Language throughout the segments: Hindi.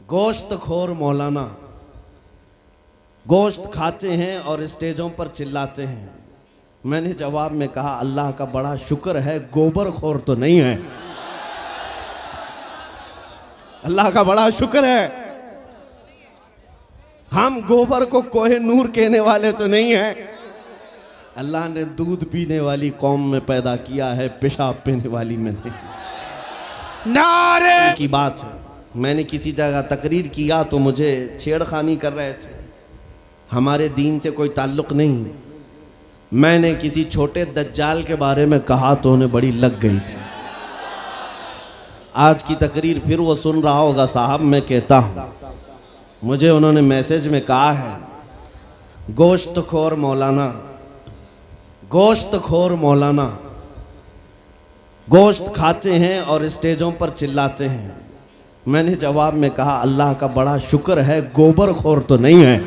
गोश्त खोर मौलाना गोश्त खाते हैं और स्टेजों पर चिल्लाते हैं। मैंने जवाब में कहा अल्लाह का बड़ा शुक्र है गोबर खोर तो नहीं है। अल्लाह का बड़ा शुक्र है हम गोबर को कोहे नूर कहने वाले तो नहीं है। अल्लाह ने दूध पीने वाली कौम में पैदा किया है, पेशाब पीने वाली में नहीं। नारे की बात है। मैंने किसी जगह तकरीर किया तो मुझे छेड़खानी कर रहे थे, हमारे दीन से कोई ताल्लुक नहीं। मैंने किसी छोटे दज्जाल के बारे में कहा तो उन्हें बड़ी लग गई थी। आज की तकरीर फिर वो सुन रहा होगा। साहब मैं कहता हूँ, मुझे उन्होंने मैसेज में कहा है गोश्त खोर मौलाना, गोश्त खोर मौलाना गोश्त खाते हैं और स्टेजों पर चिल्लाते हैं। मैंने जवाब में कहा अल्लाह का बड़ा शुक्र है गोबर खोर तो नहीं है।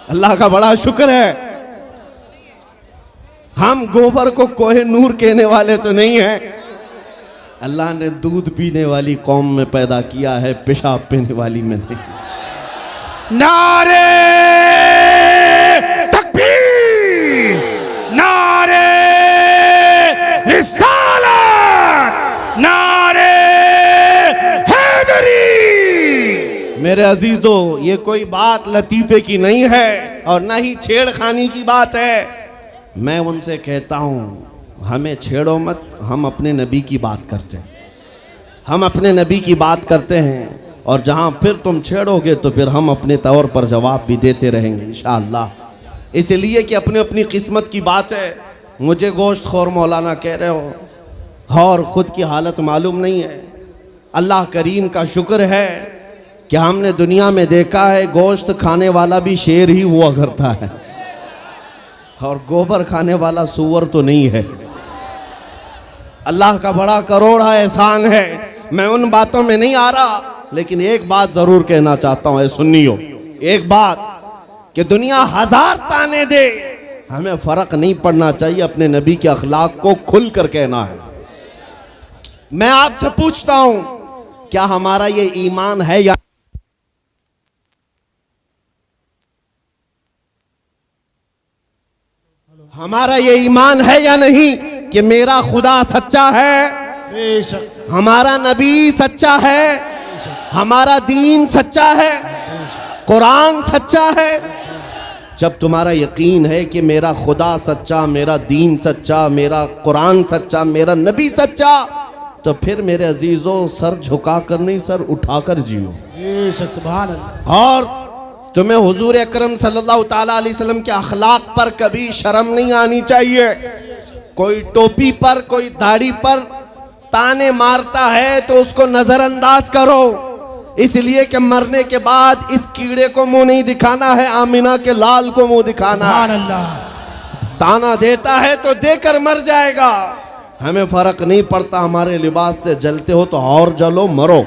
अल्लाह का बड़ा शुक्र है हम गोबर को कोहे नूर कहने वाले तो नहीं है। अल्लाह ने दूध पीने वाली कौम में पैदा किया है, पेशाब पीने वाली में नहीं। नारे तकबीर, नारे रिसालत, नारे हैदरी। मेरे अजीजों, ये कोई बात लतीफे की नहीं है और ना ही छेड़खानी की बात है। मैं उनसे कहता हूँ हमें छेड़ो मत, हम अपने नबी की बात करते हैं, हम अपने नबी की बात करते हैं। और जहाँ फिर तुम छेड़ोगे तो फिर हम अपने तौर पर जवाब भी देते रहेंगे इंशाअल्लाह। इसलिए कि अपनी अपनी किस्मत की बात है। मुझे गोश्त खोर मौलाना कह रहे हो और ख़ुद की हालत मालूम नहीं है। अल्लाह करीम का शुक्र है कि हमने दुनिया में देखा है गोश्त खाने वाला भी शेर ही हुआ करता है और गोबर खाने वाला सूअर तो नहीं है। अल्लाह का बड़ा करोड़ा एहसान है। मैं उन बातों में नहीं आ रहा, लेकिन एक बात जरूर कहना चाहता हूं, सुनियो एक बात, कि दुनिया हजार ताने दे, हमें फर्क नहीं पड़ना चाहिए। अपने नबी के अखलाक को खुलकर कहना है। मैं आपसे पूछता हूं, क्या हमारा ये ईमान है या हमारा ये ईमान है या नहीं कि मेरा खुदा सच्चा है, हमारा नबी सच्चा है, हमारा दीन सच्चा है, कुरान सच्चा है। जब तुम्हारा यकीन है कि मेरा खुदा सच्चा, मेरा दीन सच्चा, मेरा कुरान सच्चा, मेरा नबी सच्चा, तो फिर मेरे अजीजों सर झुकाकर नहीं सर उठाकर जियो। और तुम्हें हुजूर अकरम सल्लल्लाहु ताला अलैहि वसल्लम के अखलाक पर कभी शर्म नहीं आनी चाहिए। कोई टोपी पर, कोई दाढ़ी पर ताने मारता है तो उसको नजरअंदाज करो, इसलिए कि मरने के बाद इस कीड़े को मुंह नहीं दिखाना है, आमिना के लाल को मुंह दिखाना है। ताना देता है तो देकर मर जाएगा। हमें फर्क नहीं पड़ता, हमारे लिबास से जलते हो तो और जलो, मरो।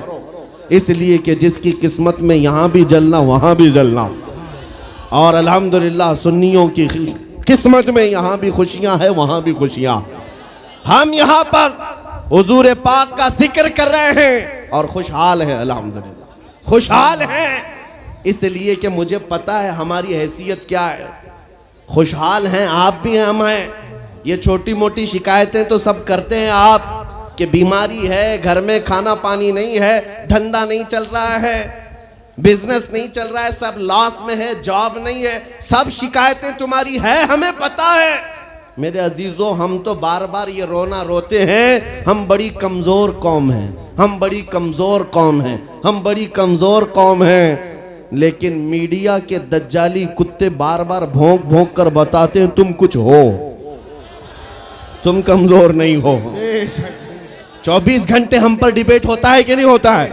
इसलिए कि जिसकी किस्मत में यहाँ भी जलना वहाँ भी जलना। और अल्हम्दुलिल्लाह सुन्नियों की किस्मत में यहाँ भी खुशियाँ हैं, वहाँ भी खुशियाँ। हम यहाँ पर हुजूर पाक का जिक्र कर रहे हैं और खुशहाल हैं, अल्हम्दुलिल्लाह खुशहाल हैं। इसलिए कि मुझे पता है हमारी हैसियत क्या है। खुशहाल हैं, आप भी हैं, हम हैं। ये छोटी मोटी शिकायतें तो सब करते हैं आप, कि बीमारी है, घर में खाना पानी नहीं है, धंधा नहीं चल रहा है, बिजनेस नहीं चल रहा है, सब लॉस में है, जॉब नहीं है, सब शिकायतें तुम्हारी है, हमें पता है। मेरे अजीजों, हम तो बार बार ये रोना रोते हैं, हम बड़ी कमज़ोर कौम हैं, हम बड़ी कमज़ोर कौम हैं, हम बड़ी कमज़ोर कौम हैं। लेकिन मीडिया के दज्जाली कुत्ते बार बार भौंक भौंक कर बताते हैं तुम कुछ हो, तुम कमज़ोर नहीं हो। 24 घंटे हम पर डिबेट होता है कि नहीं होता है?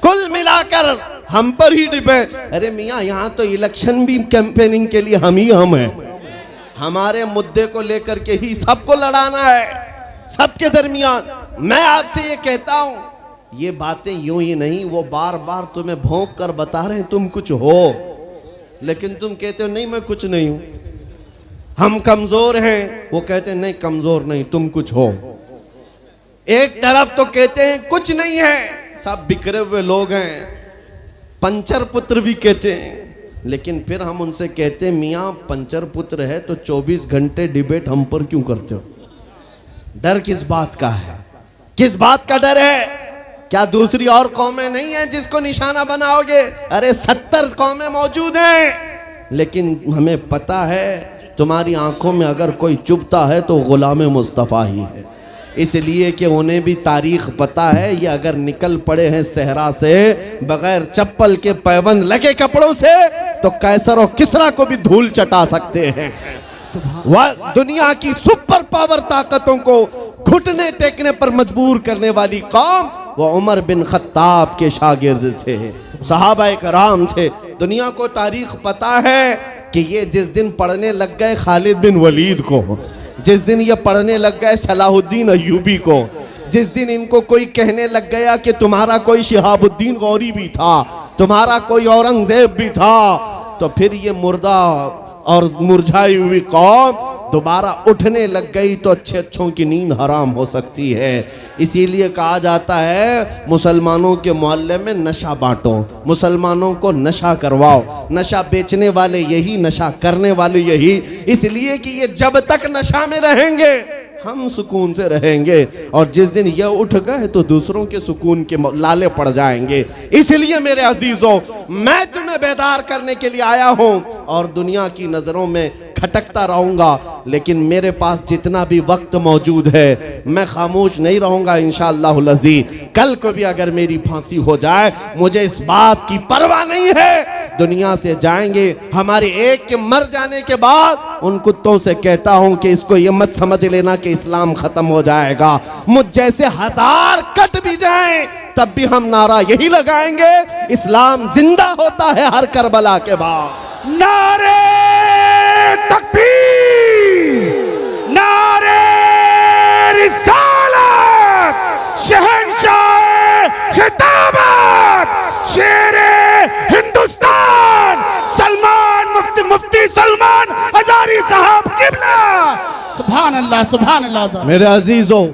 कुल मिलाकर हम पर ही डिबेट। अरे मियाँ, यहाँ तो इलेक्शन भी कैंपेनिंग के लिए हम ही हम हैं। हमारे मुद्दे को लेकर के ही सबको लड़ाना है, सबके दरमियान। मैं आपसे ये कहता हूँ, ये बातें यूं ही नहीं, वो बार बार तुम्हें भौंक कर बता रहे हैं तुम कुछ हो, लेकिन तुम कहते हो नहीं मैं कुछ नहीं हूं, हम कमजोर हैं। वो कहते हैं नहीं कमजोर नहीं, तुम कुछ हो। एक तरफ तो कहते हैं कुछ नहीं है, सब बिखरे हुए लोग हैं, पंचर पुत्र भी कहते हैं। लेकिन फिर हम उनसे कहते हैं मियाँ पंचर पुत्र है तो 24 घंटे डिबेट हम पर क्यों करते हो? डर किस बात का है? किस बात का डर है? क्या दूसरी और कौमें नहीं है जिसको निशाना बनाओगे? अरे 70 कौमें मौजूद हैं, लेकिन हमें पता है तुम्हारी आंखों में अगर कोई चुभता है तो गुलाम मुस्तफ़ा ही है, इसलिए कि उन्हें भी तारीख पता है। ये अगर निकल पड़े हैं सहरा से बगैर चप्पल के पैबंद लगे कपड़ों से तो कैसर और किसरा को भी धूल चटा सकते हैं। वह दुनिया की सुपर पावर ताकतों को घुटने टेकने पर मजबूर करने वाली कौम वो उमर बिन खत्ताब के शागिर्द थे, सहाबाए कराम थे। दुनिया को तारीख पता है कि ये जिस दिन पढ़ने लग गए खालिद बिन वलीद को, जिस दिन ये पढ़ने लग गए सलाहुद्दीन अय्यूबी को, जिस दिन इनको कोई कहने लग गया कि तुम्हारा कोई शिहाबुद्दीन गौरी भी था, तुम्हारा कोई औरंगजेब भी था, तो फिर ये मुर्दा और मुरझाई हुई कौम दोबारा उठने लग गई तो अच्छे अच्छों की नींद हराम हो सकती है। इसीलिए कहा जाता है मुसलमानों के मोहल्ले में नशा बांटो, मुसलमानों को नशा करवाओ, नशा बेचने वाले यही, नशा करने वाले यही, इसलिए कि ये जब तक नशा में रहेंगे हम सुकून से रहेंगे, और जिस दिन ये उठ गए तो दूसरों के सुकून के लाले पड़ जाएंगे। इसलिए मेरे अजीजों, मैं तुम्हें बेदार करने के लिए आया हूं और दुनिया की नजरों में खटकता रहूंगा, लेकिन मेरे पास जितना भी वक्त मौजूद है मैं खामोश नहीं रहूंगा इंशाअल्लाह अज़ीज़। कल को भी अगर मेरी फांसी हो जाए मुझे इस बात की परवाह नहीं है, दुनिया से जाएंगे। हमारे एक के मर जाने के बाद उन कुत्तों से कहता हूं कि इसको ये मत समझ लेना कि इस्लाम खत्म हो जाएगा। मुझ जैसे 1000 कट भी जाएं तब भी हम नारा यही लगाएंगे, इस्लाम जिंदा होता है हर करबला के बाद। नारे तकबीर, नारे रिसालत, शहंशाह खिताबत, शेरे हिंदुस्तान सलमान मुफ्ती सलमान हजारी साहब किबला। सुभान अल्लाह, सुभान अल्लाह। मेरे अजीजों,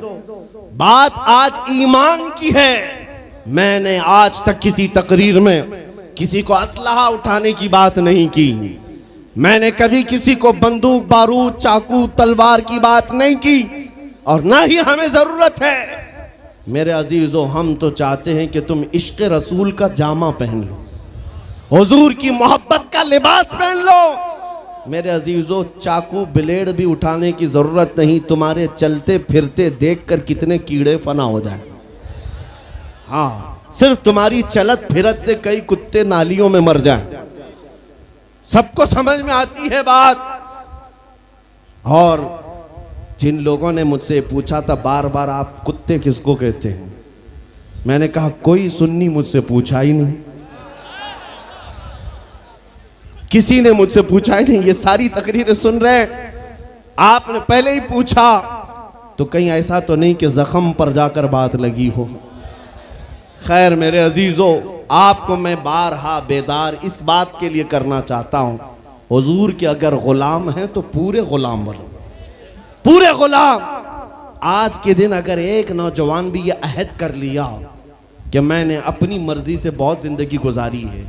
बात आज ईमान की है। मैंने आज तक किसी तकरीर में किसी को असलहा उठाने की बात नहीं की, मैंने कभी किसी को बंदूक बारूद चाकू तलवार की बात नहीं की, और ना ही हमें जरूरत है। मेरे अजीजों, हम तो चाहते हैं कि तुम इश्क रसूल का जामा पहन लो, हुजूर की मोहब्बत का लिबास पहन लो। मेरे अजीजों, चाकू ब्लेड भी उठाने की जरूरत नहीं, तुम्हारे चलते फिरते देखकर कितने कीड़े फना हो जाए। हाँ, सिर्फ तुम्हारी चलत फिरत से कई कुत्ते नालियों में मर जाएं। सबको समझ में आती है बात। और जिन लोगों ने मुझसे पूछा था बार बार आप कुत्ते किसको कहते हैं, मैंने कहा कोई सुन्नी मुझसे पूछा ही नहीं, किसी ने मुझसे पूछा ही नहीं। ये सारी तकरीरें सुन रहे हैं, आपने पहले ही पूछा तो कहीं ऐसा तो नहीं कि जख्म पर जाकर बात लगी हो। खैर मेरे अजीजों, आपको मैं बारहा बेदार इस बात के लिए करना चाहता हूं, हुजूर के अगर गुलाम हैं तो पूरे गुलाम बनो, पूरे गुलाम। आज के दिन अगर एक नौजवान भी ये अहद कर लिया कि मैंने अपनी मर्जी से बहुत जिंदगी गुजारी है,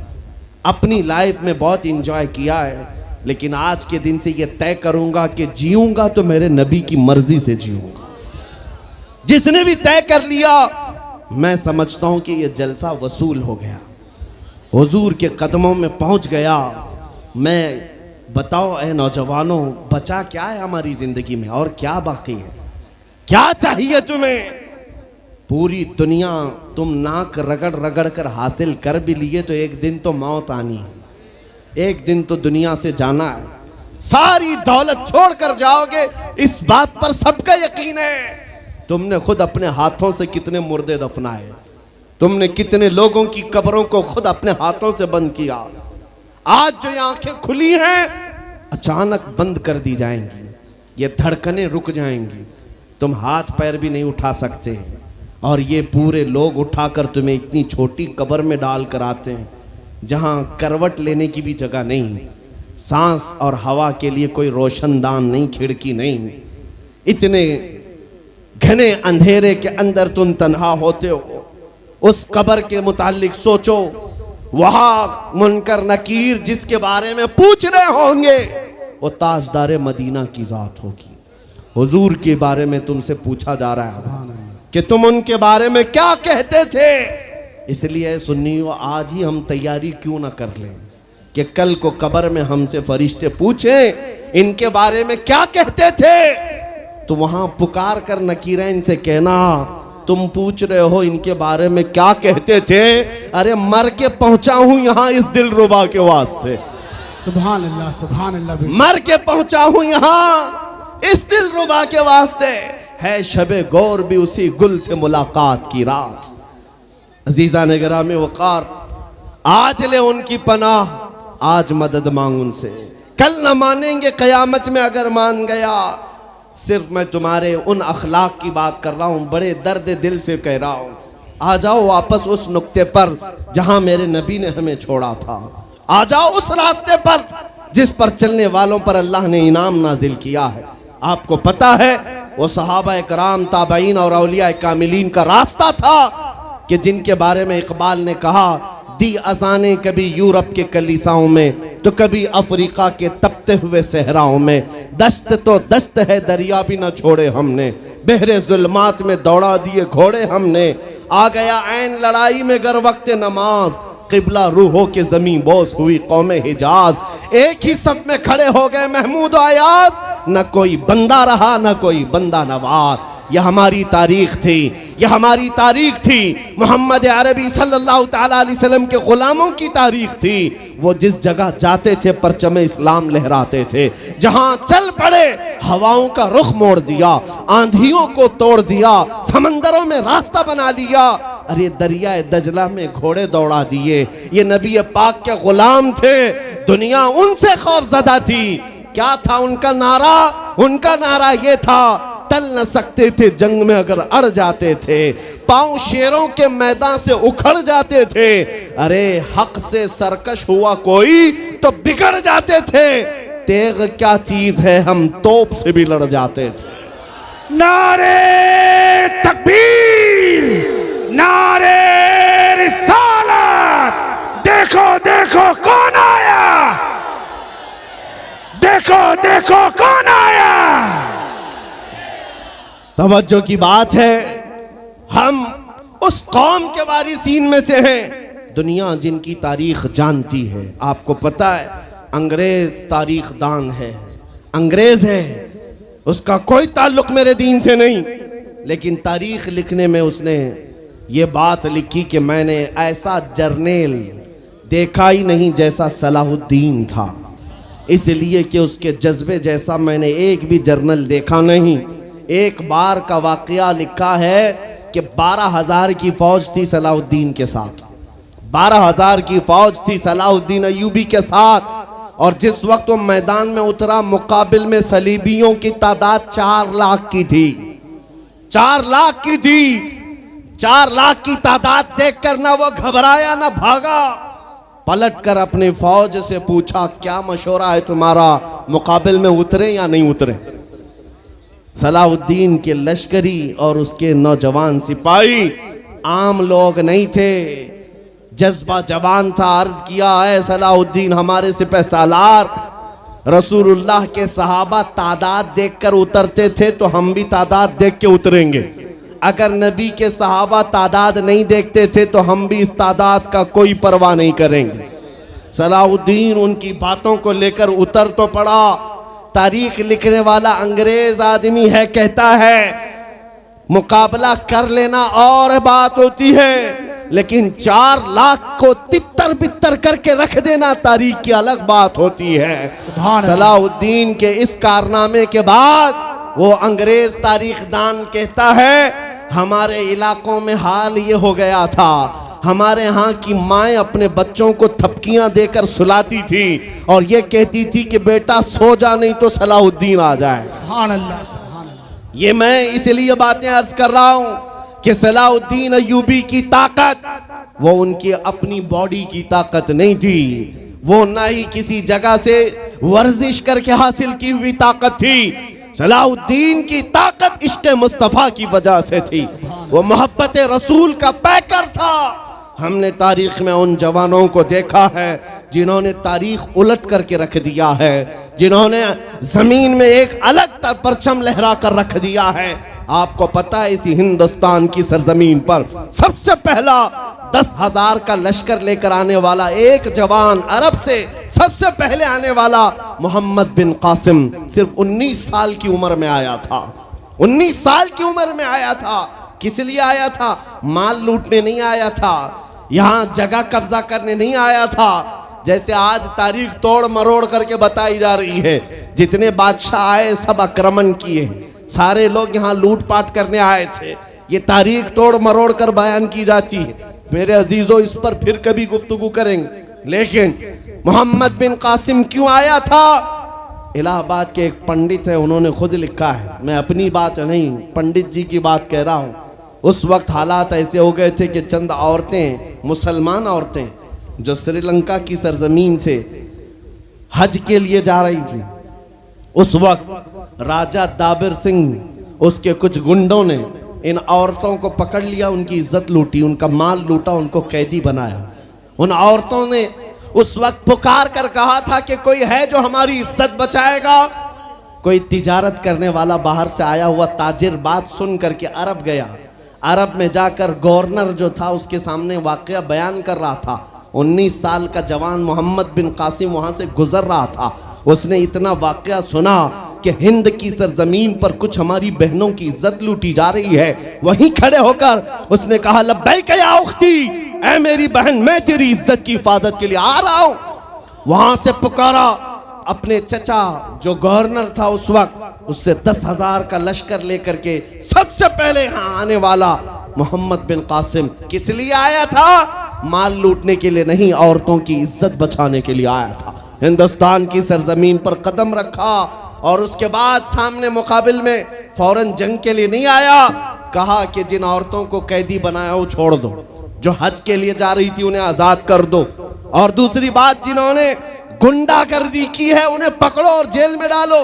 अपनी लाइफ में बहुत इंजॉय किया है, लेकिन आज के दिन से ये तय करूंगा कि जीऊंगा तो मेरे नबी की मर्जी से जीऊंगा, जिसने भी तय कर लिया, मैं समझता हूं कि ये जलसा वसूल हो गया, हुजूर के कदमों में पहुंच गया। मैं बताओ ए नौजवानों, बचा क्या है हमारी जिंदगी में और क्या बाकी है? क्या चाहिए तुम्हें? पूरी दुनिया तुम नाक रगड़ रगड़ कर हासिल कर भी लिए तो एक दिन तो मौत आनी है, एक दिन तो दुनिया से जाना है, सारी दौलत छोड़कर जाओगे, इस बात पर सबका यकीन है। तुमने खुद अपने हाथों से कितने मुर्दे दफनाए, तुमने कितने लोगों की कब्रों को खुद अपने हाथों से बंद किया। आज जो ये आंखें खुली हैं अचानक बंद कर दी जाएंगी, ये धड़कनें रुक जाएंगी, तुम हाथ पैर भी नहीं उठा सकते, और ये पूरे लोग उठाकर तुम्हें इतनी छोटी कब्र में डाल कर आते हैं जहां करवट लेने की भी जगह नहीं, सांस और हवा के लिए कोई रोशनदान नहीं, खिड़की नहीं, इतने घने अंधेरे के अंदर तुम तन्हा होते हो। उस कब्र के मुतालिक सोचो, वहां मुनकर नकीर जिसके बारे में पूछ रहे होंगे वो ताजदार मदीना की जात होगी। हुजूर के बारे में तुमसे पूछा जा रहा है कि तुम उनके बारे में क्या कहते थे। इसलिए सुन्नियों, आज ही हम तैयारी क्यों ना कर लें कि कल को कब्र में हमसे फरिश्ते पूछें इनके बारे में क्या कहते थे, तो वहां पुकार कर नकीरैन से कहना, तुम पूछ रहे हो इनके बारे में क्या कहते थे, अरे मर के पहुंचा हूं यहां इस दिलरुबा के वास्ते। सुभान अल्लाह, सुभान अल्लाह। मर के पहुंचा हूं यहां इस दिलरुबा के वास्ते। है शबे गौर भी उसी गुल से मुलाकात की रात। अजीजा ने गिरामी वकार, आज ले उनकी पनाह, आज मदद मांग उनसे, कल न मानेंगे कयामत में अगर मान गया। सिर्फ मैं तुम्हारे उन अखलाक की बात कर रहा हूं, बड़े दर्द दिल से कह रहा हूं। आ जाओ वापस उस नुक्ते पर जहां मेरे नबी ने हमें छोड़ा था। आ जाओ उस रास्ते पर जिस पर चलने वालों पर अल्लाह ने इनाम नाजिल किया है। आपको पता है वो सहाबा कराम, ताबईन और औलिया कामिलीन का रास्ता था कि जिनके बारे में इकबाल ने कहा, दी अजाने कभी यूरोप के कलीसाओं में तो कभी अफ्रीका के तपते हुए सहराओं में। दश्त तो दश्त है दरिया भी न छोड़े हमने, बहरे जुल्मात में दौड़ा दिए घोड़े हमने। आ गया ऐन लड़ाई में गर वक्त नमाज, किबला रूहों के जमीन बोस हुई कौमे हिजाज। एक ही सब में खड़े हो गए महमूद अयाज, न कोई बंदा रहा न कोई बंदा नवाज। यह हमारी तारीख थी, यह हमारी तारीख थी। मोहम्मद अरबी सल्लल्लाहु ताला अलैहि वसल्लम के गुलामों की तारीख थी। वो जिस जगह जाते थे परचम इस्लाम लहराते थे। जहां चल पड़े हवाओं का रुख मोड़ दिया, आंधियों को तोड़ दिया, समंदरों में रास्ता बना लिया। अरे दरिया दजला में घोड़े दौड़ा दिए। ये नबी पाक के गुलाम थे, दुनिया उनसे खौफजदा थी। क्या था उनका नारा? उनका नारा ये था, टल न सकते थे जंग में अगर अड़ जाते थे, पांव शेरों के मैदान से उखड़ जाते थे। अरे हक से सरकश हुआ कोई तो बिगड़ जाते थे। तेग क्या चीज है, हम तोप से भी लड़ जाते थे। नारे तकबीर, नारे रिसालत। देखो देखो कौन आया, देखो देखो कौन आया। तवज्जो की बात है, हम उस कौम के वारिसीन में से हैं दुनिया जिनकी तारीख जानती है। आपको पता है अंग्रेज तारीख दान है, अंग्रेज है, उसका कोई ताल्लुक मेरे दीन से नहीं, लेकिन तारीख लिखने में उसने ये बात लिखी कि मैंने ऐसा जर्नेल देखा ही नहीं जैसा सलाहुद्दीन था, इसलिए कि उसके जज्बे जैसा मैंने एक भी जर्नल देखा नहीं। एक बार का वाकया लिखा है कि 12,000 की फौज थी सलाहुद्दीन के साथ, 12,000 की फौज थी सलाहुद्दीन अय्यूबी के साथ। और जिस वक्त वो मैदान में उतरा, मुकाबिल में सलीबियों की तादाद 4 लाख की थी, 4 लाख की थी। 4 लाख की तादाद देखकर ना वो घबराया ना भागा, पलट कर अपनी फौज से पूछा, क्या मशवरा है तुम्हारा, मुकाबिल में उतरे या नहीं उतरे। सलाहुद्दीन के लश्करी और उसके नौजवान सिपाही आम लोग नहीं थे, जज्बा जवान था। अर्ज किया है सलाहुद्दीन हमारे सिपह सालार, रसूलुल्लाह के सहाबा तादाद देखकर उतरते थे तो हम भी तादाद देख के उतरेंगे। अगर नबी के सहाबा तादाद नहीं देखते थे तो हम भी इस तादाद का कोई परवाह नहीं करेंगे। सलाहुद्दीन उनकी बातों को लेकर उतर तो पड़ा। तारीख लिखने वाला अंग्रेज आदमी है, कहता है मुकाबला कर लेना और बात होती है, लेकिन 4 लाख को तितर बितर करके रख देना तारीख की अलग बात होती है। सलाहुद्दीन के इस कारनामे के बाद वो अंग्रेज तारीखदान कहता है हमारे इलाकों में हाल ये हो गया था, हमारे यहाँ की माएँ अपने बच्चों को थपकियां देकर सुलाती थी और ये कहती थी कि बेटा सो जा नहीं तो सलाहुद्दीन आ जाए। सुभान अल्लाह, सुभान अल्लाह। ये मैं इसलिए बातें अर्ज कर रहा हूँ कि सलाहुद्दीन अय्यूबी की ताकत वो उनकी अपनी बॉडी की ताकत नहीं थी, वो ना ही किसी जगह से वर्जिश करके हासिल की हुई ताकत थी। सलाउद्दीन की ताकत इश्क़ मुस्तफ़ा की वजह से थी। वो मोहब्बत रसूल का पैकर था। हमने तारीख में उन जवानों को देखा है जिन्होंने तारीख उलट करके रख दिया है, जिन्होंने जमीन में एक अलग परचम लहरा कर रख दिया है। आपको पता है इसी हिंदुस्तान की सरजमीन पर सबसे पहला 10,000 का लश्कर लेकर आने वाला एक जवान, अरब से सबसे पहले आने वाला मोहम्मद बिन कासिम सिर्फ 19 साल की उम्र में आया था। 19 साल की उम्र में आया था। किस लिए आया था? माल लूटने नहीं आया था, यहाँ जगह कब्जा करने नहीं आया था। जैसे आज तारीख तोड़ मरोड़ करके बताई जा रही है, जितने बादशाह आए सब आक्रमण किए, सारे लोग यहाँ लूटपाट करने आए थे। ये तारीख तोड़ मरोड़ कर बयान की जाती है। मेरे अजीजों, इस पर फिर कभी गुफ्तगू करेंगे। लेकिन मोहम्मद बिन कासिम क्यों आया था? इलाहाबाद के एक पंडित है, उन्होंने खुद लिखा है, मैं अपनी बात नहीं पंडित जी की बात कह रहा हूँ। उस वक्त हालात ऐसे हो गए थे कि चंद औरतें, मुसलमान औरतें जो श्रीलंका की सरजमीन से हज के लिए जा रही थी, उस वक्त राजा दाबिर सिंह उसके कुछ गुंडों ने इन औरतों को पकड़ लिया, उनकी इज्जत लूटी, उनका माल लूटा, उनको कैदी बनाया। उन औरतों ने उस वक्त पुकार कर कहा था कि कोई है जो हमारी इज्जत बचाएगा। कोई तिजारत करने वाला बाहर से आया हुआ ताजिर बात सुन करके अरब गया। अरब में जाकर गवर्नर जो था उसके सामने वाकया बयान कर रहा था। 19 साल का जवान मोहम्मद बिन कासिम वहां से गुजर रहा था। उसने इतना वाकया सुना कि हिंद की सरजमीन पर कुछ हमारी बहनों की इज्जत लूटी जा रही है। वहीं खड़े होकर उसने कहा, लब्बैक या उख्ती, ऐ मेरी बहन, मैं तेरी इज्जत की हिफाजत के लिए आ रहा हूं। वहां से पुकारा अपने चचा जो गवर्नर था उस वक्त, उससे 10,000 का लश्कर लेकर के सबसे पहले यहाँ आने वाला मोहम्मद बिन कासिम किस लिए आया था? माल लूटने के लिए नहीं, औरतों की इज्जत बचाने के लिए आया था। हिंदुस्तान की सरजमीन पर कदम रखा और उसके बाद सामने मुकाबिल में फौरन जंग के लिए नहीं आया। कहा कि जिन औरतों को कैदी बनाया वो छोड़ दो, जो हज के लिए जा रही थी उन्हें आजाद कर दो, और दूसरी बात जिन्होंने गुंडागर्दी की है उन्हें पकड़ो और जेल में डालो।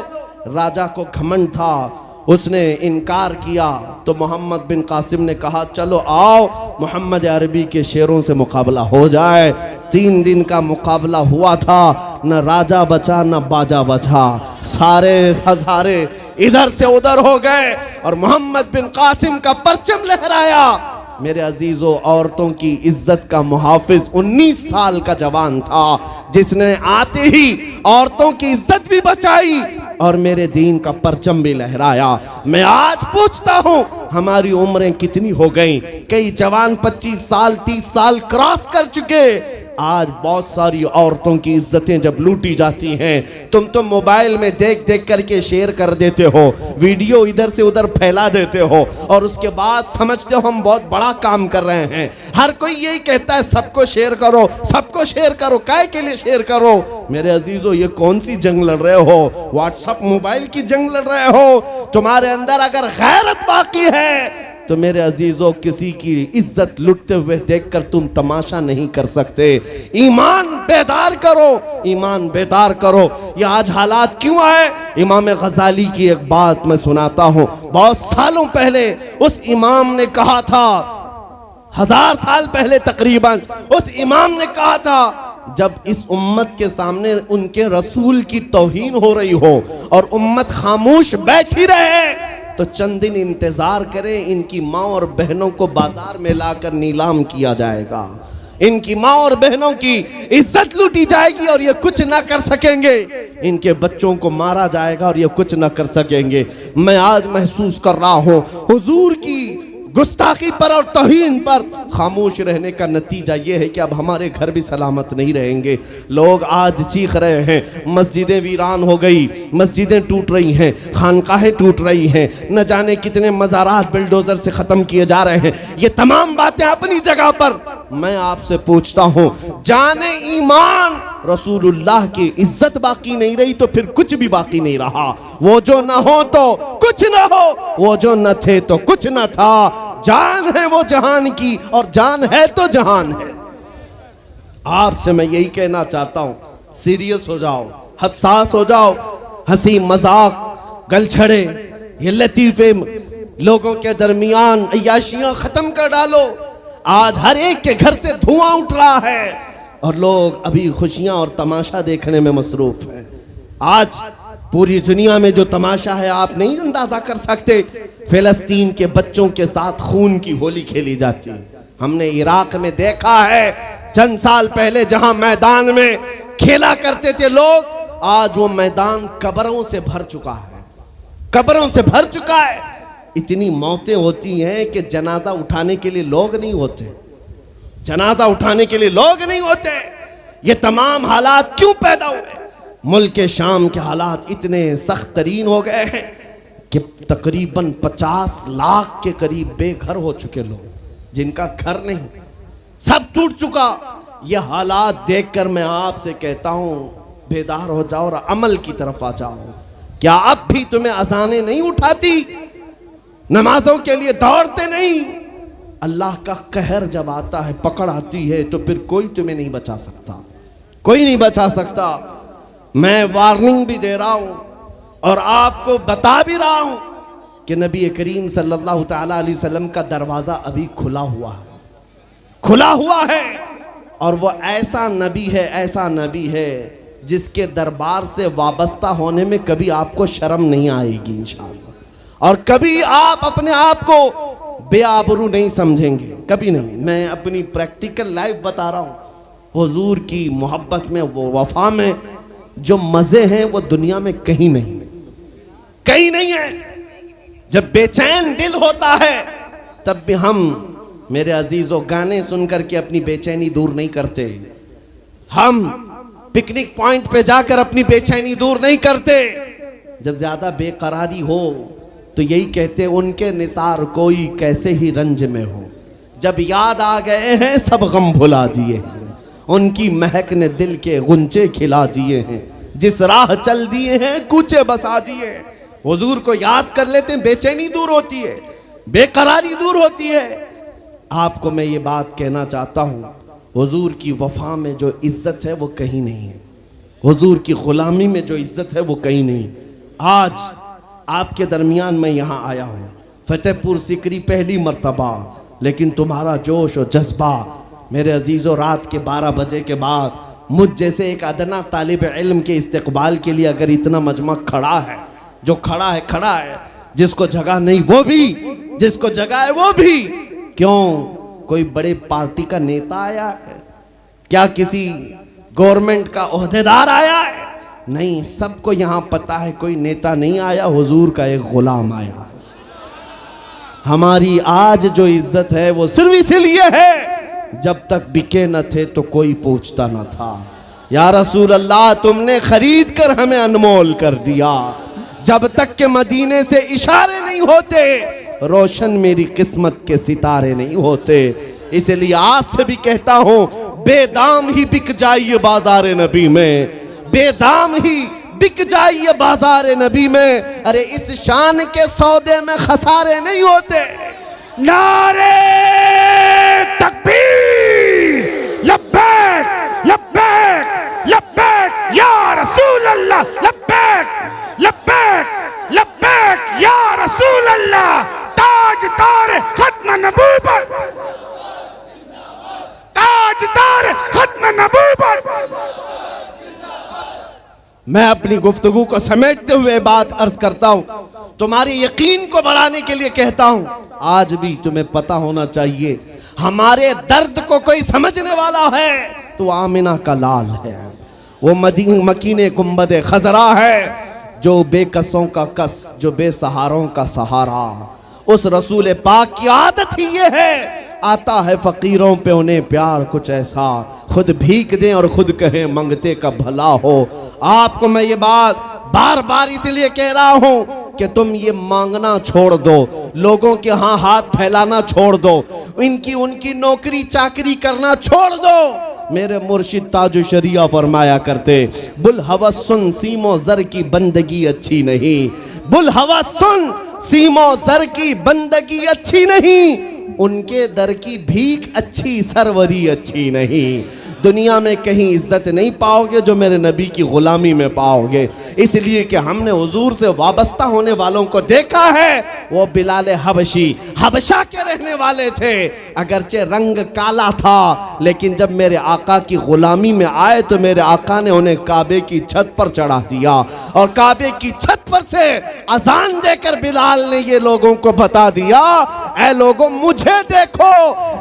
राजा को घमंड था, उसने इनकार किया तो मोहम्मद बिन कासिम ने कहा, चलो आओ मोहम्मद अरबी के शेरों से मुकाबला हो जाए। 3 दिन का मुकाबला हुआ था, न राजा बचा न बाजा बचा, सारे हजारे इधर से उधर हो गए और मोहम्मद बिन कासिम का परचम लहराया। मेरे अजीजों, औरतों की इज्जत का मुहाफिज 19 साल का जवान था, जिसने आते ही औरतों की इज्जत भी बचाई और मेरे दीन का परचम भी लहराया। मैं आज पूछता हूं, हमारी उम्रें कितनी हो गई? कई जवान 25 साल 30 साल क्रॉस कर चुके। आज बहुत सारी औरतों की इज्जतें जब लूटी जाती हैं, तुम मोबाइल में देख देख करके शेयर कर देते हो, वीडियो इधर से उधर फैला देते हो और उसके बाद समझते हो हम बहुत बड़ा काम कर रहे हैं। हर कोई यही कहता है सबको शेयर करो, सबको शेयर करो। काय के लिए शेयर करो? मेरे अजीजों, ये कौन सी जंग लड़ रहे हो? व्हाट्सएप मोबाइल की जंग लड़ रहे हो? तुम्हारे अंदर अगर गैरत बाकी है तो मेरे अजीजों, किसी की इज्जत लुटते हुए देखकर तुम तमाशा नहीं कर सकते। ईमान बेदार करो, ईमान बेदार करो। ये आज हालात क्यों आए? इमाम गजाली की एक बात मैं सुनाता हूं। बहुत सालों पहले उस इमाम ने कहा था, 1000 साल पहले तकरीबन, उस इमाम ने कहा था, जब इस उम्मत के सामने उनके रसूल की तौहीन हो रही हो और उम्मत खामोश बैठी रहे तो चंद दिन इंतजार करें, इनकी माँ और बहनों को बाजार में लाकर नीलाम किया जाएगा, इनकी माँ और बहनों की इज्जत लूटी जाएगी और ये कुछ ना कर सकेंगे, इनके बच्चों को मारा जाएगा और ये कुछ ना कर सकेंगे। मैं आज महसूस कर रहा हूँ हुजूर की गुस्ताखी पर और तौहीन पर खामोश रहने का नतीजा ये है कि अब हमारे घर भी सलामत नहीं रहेंगे। लोग आज चीख रहे हैं, मस्जिदें वीरान हो गई, मस्जिदें टूट रही हैं, खानकाहें टूट रही हैं, न जाने कितने मज़ारात बिल्डोजर से ख़त्म किए जा रहे हैं। ये तमाम बातें अपनी जगह पर। मैं आपसे पूछता हूँ, जाने ईमान रसूलुल्लाह की इज्जत बाकी नहीं रही तो फिर कुछ भी बाकी नहीं रहा। वो जो न हो तो कुछ न हो, वो जो न थे तो कुछ न था। जान है वो जहान की और जान है तो जहान है। आपसे मैं यही कहना चाहता हूं, सीरियस हो जाओ, हसास हो जाओ। हंसी मजाक गलछड़े, ये लतीफे लोगों के दरमियान अय्याशियां खत्म कर डालो। आज हर एक के घर से धुआं उठ रहा है और लोग अभी खुशियां और तमाशा देखने में मसरूफ हैं। आज पूरी दुनिया में जो तमाशा है आप नहीं अंदाजा कर सकते। फिलिस्तीन के बच्चों के साथ खून की होली खेली जाती है। हमने इराक में देखा है चंद साल पहले जहां मैदान में खेला करते थे लोग, आज वो मैदान कब्रों से भर चुका है, कब्रों से भर चुका है। इतनी मौतें होती हैं कि जनाजा उठाने के लिए लोग नहीं होते, जनाजा उठाने के लिए लोग नहीं होते। ये तमाम हालात क्यों पैदा हुए? मुल्क के शाम के हालात इतने सख्त तरीन हो गए हैं कि तकरीबन 50 लाख के करीब बेघर हो चुके लोग, जिनका घर नहीं, सब टूट चुका। ये हालात देखकर मैं आपसे कहता हूं बेदार हो जाओ और अमल की तरफ आ जाओ। क्या अब भी तुम्हें अजानें नहीं उठाती? नमाजों के लिए दौड़ते नहीं? अल्लाह का कहर जब आता है, पकड़ आती है, तो फिर कोई तुम्हें नहीं बचा सकता, कोई नहीं बचा सकता। मैं वार्निंग भी दे रहा हूं और आपको बता भी रहा हूं कि नबी करीम सल्लल्लाहु तआला अलैहि वसल्लम का दरवाजा अभी खुला हुआ है, खुला हुआ है। और वो ऐसा नबी है, ऐसा नबी है जिसके दरबार से वाबस्ता होने में कभी आपको शर्म नहीं आएगी इंशाअल्लाह, और कभी आप अपने आप को बेआबरू नहीं समझेंगे, कभी नहीं। मैं अपनी प्रैक्टिकल लाइफ बता रहा हूं। हुजूर की मोहब्बत में, वो वफा में जो मजे हैं वो दुनिया में कहीं नहीं, कहीं नहीं है। जब बेचैन दिल होता है तब भी हम, मेरे अजीजों, गाने सुनकर के अपनी बेचैनी दूर नहीं करते। हम पिकनिक पॉइंट पे जाकर अपनी बेचैनी दूर नहीं करते। जब ज्यादा बेकरारी हो तो यही कहते, उनके निसार कोई कैसे ही रंज में हो। जब याद आ गए हैं सब गम भुला दिए हैं, उनकी महक ने दिल के गुंचे खिला दिए हैं, जिस राह चल दिए हैं कूचे बसा दिए हैं। हुजूर को याद कर लेते हैं, बेचैनी दूर होती है, बेकरारी दूर होती है। आपको मैं ये बात कहना चाहता हूँ, हुजूर की वफा में जो इज्जत है वो कहीं नहीं है, हुजूर की गुलामी में जो इज्जत है वो कहीं नहीं। आज आपके दरमियान मैं यहाँ आया हूँ, फतेहपुर सिकरी पहली मर्तबा, लेकिन तुम्हारा जोश और जज्बा, मेरे अजीज़ों, रात के 12 बजे के बाद मुझ जैसे एक अदना तालिब इल्म के इस्तकबाल के लिए अगर इतना मजमा खड़ा है, जो खड़ा है खड़ा है, जिसको जगह नहीं वो भी, जिसको जगह है वो भी। क्यों? कोई बड़े पार्टी का नेता आया है क्या? किसी गवर्नमेंट का ओहदेदार आया है? नहीं, सबको यहां पता है कोई नेता नहीं आया, हुजूर का एक गुलाम आया। हमारी आज जो इज्जत है वो सिर्फ इसलिए है, जब तक बिके न थे तो कोई पूछता न था। या रसूल अल्लाह, तुमने खरीद कर हमें अनमोल कर दिया। जब तक के मदीने से इशारे नहीं होते, रोशन मेरी किस्मत के सितारे नहीं होते। इसलिए आपसे भी कहता हूं, बेदाम ही बिक जाइए बाजार नबी में, बेदाम ही बिक जाइए बाजार नबी में। अरे इस शान के सौदे में खसारे नहीं होते। नारे तकबीर, लब्बैक लब्बैक लब्बैक या रसूल अल्लाह, लब्बैक लब्बैक लब्बैक या रसूल अल्लाह। ताजदार खत्म नबूवत, ताजदार खत्म नबूवत। मैं अपनी गुफ्तगू को समेटते हुए बात अर्ज करता हूं, तुम्हारे यकीन को बढ़ाने के लिए कहता हूं, आज भी तुम्हें पता होना चाहिए, हमारे दर्द को कोई समझने वाला है तो आमिना का लाल है, वो मकीने गुंबद खजरा है, जो बेकसों का कस, जो बेसहारों का सहारा। उस रसूल पाक की आदत ही ये है, आता है फकीरों पे उन्हें प्यार कुछ ऐसा, खुद भीख दें और खुद कहें मंगते का भला हो। आपको मैं ये बात बार बार इसलिए कह रहा हूं कि तुम ये मांगना छोड़ दो, लोगों के यहाँ हाथ फैलाना छोड़ दो, इनकी उनकी नौकरी चाकरी करना छोड़ दो। मेरे मुर्शिद ताजु शरिया फरमाया करते, बुल हवस सुन सीमो जर की बंदगी अच्छी नहीं, बुल हवस सुन सीमो जर की बंदगी अच्छी नहीं, उनके दर की भीख अच्छी सरवरी अच्छी नहीं। दुनिया में कहीं इज्जत नहीं पाओगे जो मेरे नबी की गुलामी में पाओगे। इसलिए कि हमने हुजूर से वाबस्ता होने वालों को देखा है। वो बिलाल हबशी हबशा के रहने वाले थे, अगरचे रंग काला था, लेकिन जब मेरे आका की गुलामी में आए तो मेरे आका ने उन्हें काबे की छत पर चढ़ा दिया और काबे की छत पर से अजान देकर बिलाल ने ये लोगों को बता दिया, ऐ लोगों मुझे देखो,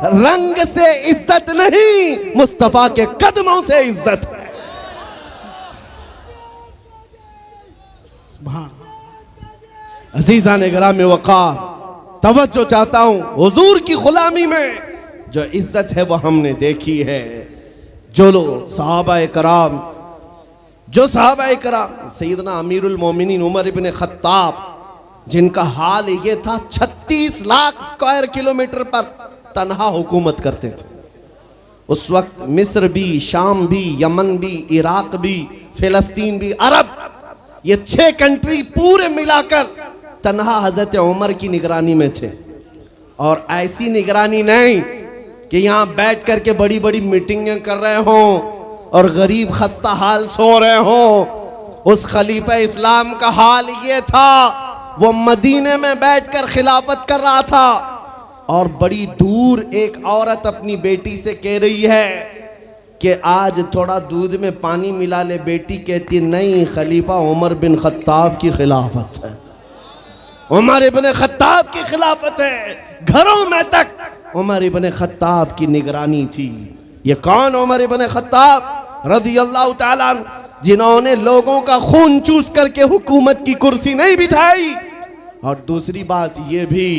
रंग से इज्जत नहीं, मुस्तफा के कदमों से इज्जत है। अजीज़ान ग्राम वक़ार, तवज्जो चाहता हूं, हुजूर की गुलामी में जो इज्जत है वो हमने देखी है। जो लोग सहाबाए कराम, जो सहाबाए कराम, सैयदना अमीरुल मोमिनीन उमर इब्न खत्ताब, जिनका हाल ये था 36 लाख स्क्वायर किलोमीटर पर तन्हा हुकूमत करते थे। उस वक्त मिस्र भी, शाम भी, यमन भी, इराक भी, फिलिस्तीन भी, अरब, ये 6 कंट्री पूरे मिलाकर तन्हा हजरत उमर की निगरानी में थे। और ऐसी निगरानी नहीं कि यहाँ बैठ करके बड़ी बड़ी मीटिंगें कर रहे हों और गरीब खस्ता हाल सो रहे हों। उस खलीफा इस्लाम का हाल ये था, वो मदीने में बैठकर खिलाफत कर रहा था और बड़ी दूर एक औरत अपनी बेटी से कह रही है कि आज थोड़ा दूध में पानी मिला ले। बेटी कहती नहीं, खलीफा उमर बिन खत्ताब की खिलाफत है, उमर इब्न खत्ताब की खिलाफत है। घरों में तक उमर इब्न खत्ताब की निगरानी थी। ये कौन? उमर इब्न खत्ताब रज़ियल्लाहु ताला अन्हु, जिन्होंने लोगों का खून चूस करके हुकूमत की कुर्सी नहीं बिठाई। और दूसरी बात ये भी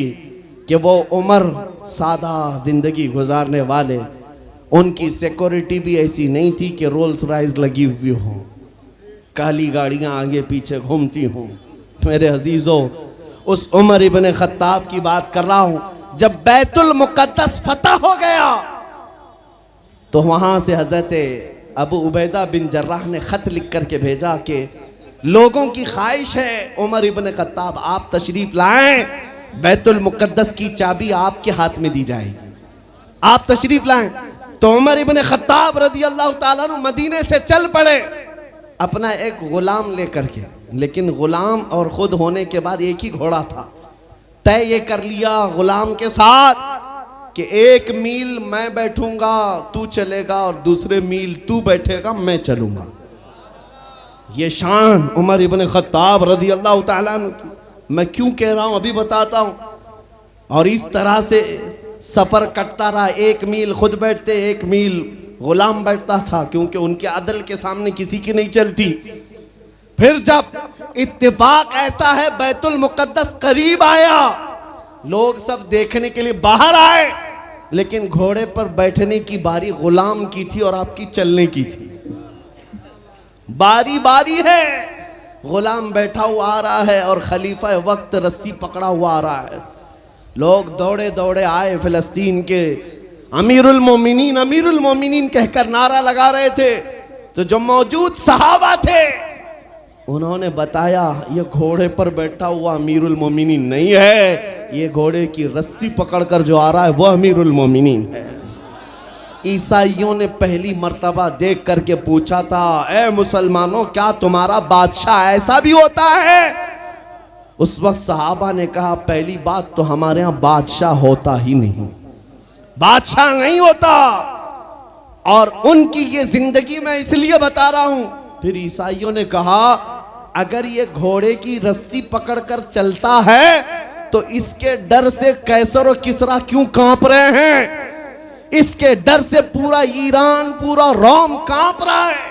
कि वो उमर सादा जिंदगी गुजारने वाले, उनकी सिक्योरिटी भी ऐसी नहीं थी कि रोल्स रॉयस लगी हुई हो, काली गाड़ियां आगे पीछे घूमती हों। मेरे अजीजों, उस उमर इब्न खत्ताब की बात कर रहा हूं। जब बैतुल मुक़द्दस फतह हो गया तो वहां से हजरत अबू उबैदा बिन जर्राह ने खत लिख करके भेजा कि लोगों की ख्वाहिश है उमर इब्न खत्ताब आप तशरीफ लाएं, बैतुल मुक़द्दस की चाबी आपके हाथ में दी जाएगी, आप तशरीफ लाएं। तो उमर इब्न खत्ताब रज़ियल्लाहु ताला अन्हु मदीने से चल पड़े अपना एक गुलाम लेकर के। लेकिन गुलाम और खुद होने के बाद एक ही घोड़ा था। तय ये कर लिया गुलाम के साथ कि 1 मील मैं बैठूंगा तू चलेगा और दूसरे मील तू बैठेगा मैं चलूंगा। ये शान उमर इब्न खत्ताब रज़ियल्लाहु ताला अन्हु की। मैं क्यों कह रहा हूं अभी बताता हूं। और इस तरह से सफर कटता रहा। 1 मील खुद बैठते, 1 मील गुलाम बैठता था, क्योंकि उनके अदल के सामने किसी की नहीं चलती। फिर जब इत्तेफाक ऐसा है बैतुल मुक़द्दस करीब आया, लोग सब देखने के लिए बाहर आए, लेकिन घोड़े पर बैठने की बारी गुलाम की थी और आपकी चलने की थी। बारी बारी है, गुलाम बैठा हुआ आ रहा है और खलीफा वक्त रस्सी पकड़ा हुआ आ रहा है। लोग दौड़े दौड़े आए, फिलिस्तीन के अमीरुल मोमिनीन कहकर नारा लगा रहे थे। तो जो मौजूद सहाबा थे उन्होंने बताया ये घोड़े पर बैठा हुआ अमीरुल मोमिनीन नहीं है, ये घोड़े की रस्सी पकड़कर जो आ रहा है वो अमीरुल मोमिनीन है। ईसाइयों ने पहली मर्तबा देख करके पूछा था, ए मुसलमानों क्या तुम्हारा बादशाह ऐसा भी होता है? उस वक्त सहाबा ने कहा पहली बात तो हमारे यहाँ बादशाह होता ही नहीं, बादशाह नहीं होता। और उनकी ये जिंदगी मैं इसलिए बता रहा हूं। फिर ईसाइयों ने कहा अगर ये घोड़े की रस्सी पकड़कर चलता है तो इसके डर से कैसर और किसरा क्यों कांप रहे हैं? इसके डर से पूरा ईरान, पूरा रोम कांप रहा है।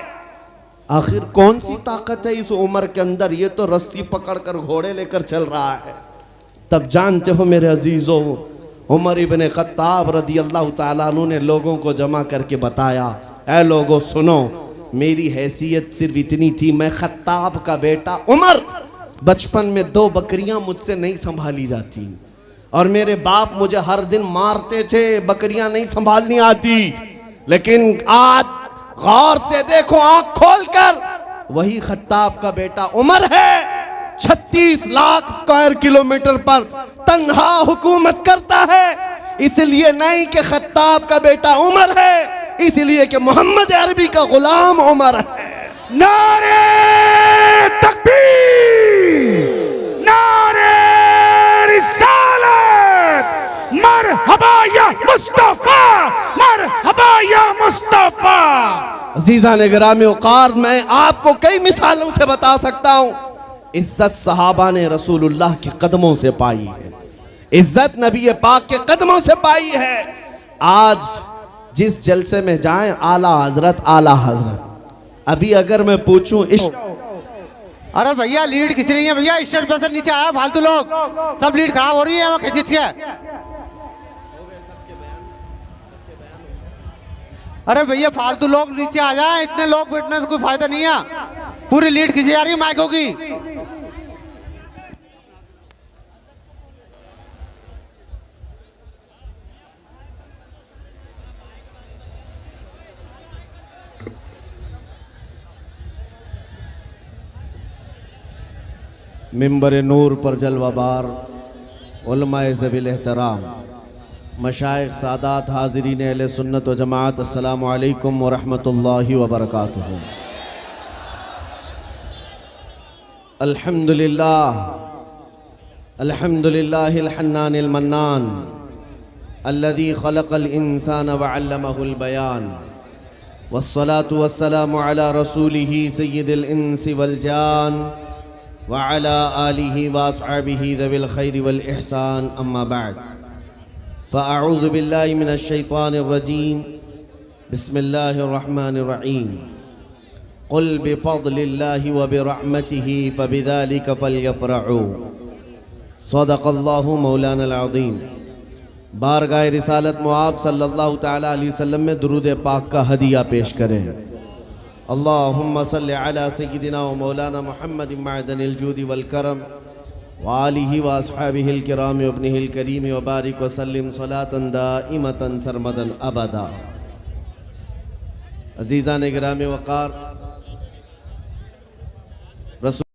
आखिर कौन सी ताकत है इस उमर के अंदर? ये तो रस्सी पकड़कर घोड़े लेकर चल रहा है। तब जानते हो मेरे अजीजों, उमर इब्न खत्ताब रज़ियल्लाहु ताला अन्हु ने लोगों को जमा करके बताया, ऐ लोगों सुनो, मेरी हैसियत सिर्फ इतनी थी, मैं खत्ताब का बेटा उमर, बचपन में 2 बकरियां मुझसे नहीं संभाली जाती और मेरे बाप मुझे हर दिन मारते थे, बकरियां नहीं संभालनी आती। लेकिन आज गौर से देखो, आंख खोलकर, वही खत्ताब का बेटा उमर है, 36 लाख स्क्वायर किलोमीटर पर तन्हा हुकूमत करता है। इसलिए नहीं कि खत्ताब का बेटा उमर है, इसलिए कि मोहम्मद अरबी का गुलाम उमर है। नारे तकबीर, नारे रिसालत, मरहबा या मुस्तफा, मरहबा या मुस्तफा। अजीजा ने गिरामी वक़ार, मैं आपको कई मिसालों से बता सकता हूँ। इज्जत सहाबा ने रसूलुल्लाह के कदमों से पाई है, इज्जत नबी पाक के कदमों से पाई है। आज जिस जलसे में जाएं, आला हजरत आला हजरत, अभी अगर मैं पूछूं अरे भैया लीड खींच रही है भैया, स्टेज पे से नीचे आया, फालतू लोग सब लीड खराब हो रही है, खींच के। अरे भैया फालतू लोग नीचे आ जाए, इतने लोग बैठने से कोई फायदा नहीं है, पूरी लीड खींची जा रही है माइकों की। मिंबर नूर पर जलवाबार उलमाए ज़वील एहतराम, मशाइख सादात, हाज़रीन अहले सुन्नत व जमात, अस्सलामु अलैकुम व रहमतुल्लाहि व बरकातुहू। अल्हम्दुलिल्लाह, अल्हम्दुलिल्लाहिल हन्नानिल मन्नान, अल्लज़ी खलक़ल इंसान व अल्लमहुल बयान, वस्सलातु वस्सलामु अला रसूलिही सय्यिदिल इंसी वल जान व अला आलिही व अस्हाबिही ज़विल खैरि वल इहसान, अम्मा बअद। फ़अऊज़ु बिल्लाहि मिनश शैतानिर रजीम, बिस्मिल्लाहिर रहमानिर रहीम। क़ुल बिफ़ज़लिल्लाहि व बिरहमतिही फ़बिज़ालिका फ़ल्यफ़रहू। सदक़ल्लाहु मौलानल अज़ीम। बारगाह रिसालत मुआब सल्लल्लाहु तआला अलैहि वसल्लम में दुरूद पाक का हदिया पेश करें। अल्लाहुम्मा सल्लि अला सय्यिदिना व मौलाना मुहम्मद मअदनिल जूदि वल करम व आलिहि व अस्हाबिहिल किराम व इब्निहिल करीम व बारिक व सल्लिम सलातन दाइमतन सरमदन अबदा। अज़ीज़ान गिरामी वक़ार,